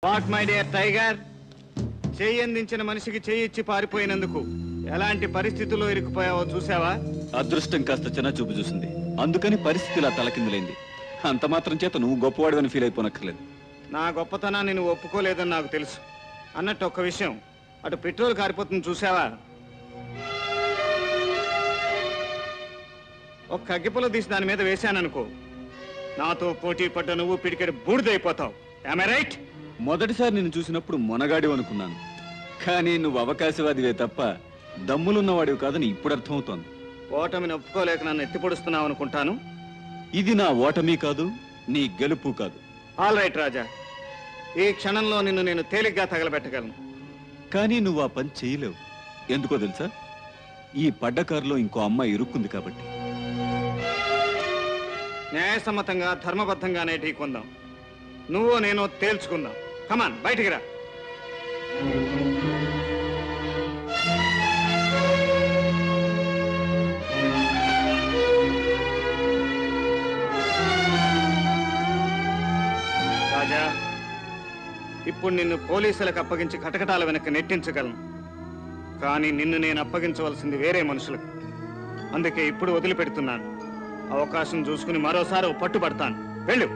What my dear tiger, చెయ్యందించిన మనిషికి చెయ్యిచ్చి పారిపోయినందుకు ఎలాంటి పరిస్థితుల్లో ఇరుక్కుపోయావో చూసావా? అదృష్టం కాస్త చిన్న చూపు చూసింది, అందుకని పరిస్థితి ఇలా తలకిందులైంది. అంత మాత్రం చేత నువ్వు గొప్పవాడివని ఫీల్ అయిపోనక్కర్లేదు. నా గొప్పతనాన్ని నువ్వు ఒప్పుకోలేదని నాకు తెలుసు. అన్నట్టు ఒక్క విషయం, అటు పెట్రోల్ కారిపోతుంది చూసావా? ఒక అగ్గిపుల్ల తీసి దాని మీద వేశాననుకో, నాతో పోటీ పడ్డ నువ్వు పిడికెడు బూడిదైపోతావు. Am I right? మొదటిసారి నిన్ను చూసినప్పుడు మొనగాడివి అనుకున్నాను, కానీ నువ్వు అవకాశవాదివే తప్ప దమ్ములున్నవాడివి కాదని ఇప్పుడు అర్థమవుతోంది. ఓటమిని ఒప్పుకోలేక నన్ను ఎత్తిపొడుస్తున్నావు అనుకుంటాను. ఇది నా ఓటమి కాదు, నీ గెలుపు కాదు. ఆల్ రైట్ రాజా, ఈ క్షణంలో నిన్ను నేను తేలిగ్గా తగలబెట్టగలను. కానీ నువ్వు ఆ పని చేయలేవు. ఎందుకో తెలుసా? ఈ పడ్డ కారులో ఇంకో అమ్మాయి ఇరుక్కుంది కాబట్టి. న్యాయసమ్మతంగా ధర్మబద్ధంగానే ఢీకొందాం. నువ్వో నేనో తేల్చుకుందాం. కమాన్, బయటికి రా. రాజా, ఇప్పుడు నిన్ను పోలీసులకు అప్పగించి కటకటాల వెనక్కి నెట్టించగలను, కానీ నిన్ను నేను అప్పగించవలసింది వేరే మనుషులకు. అందుకే ఇప్పుడు వదిలిపెడుతున్నాను. అవకాశం చూసుకుని మరోసారి పట్టుబడతాను. వెళ్ళు.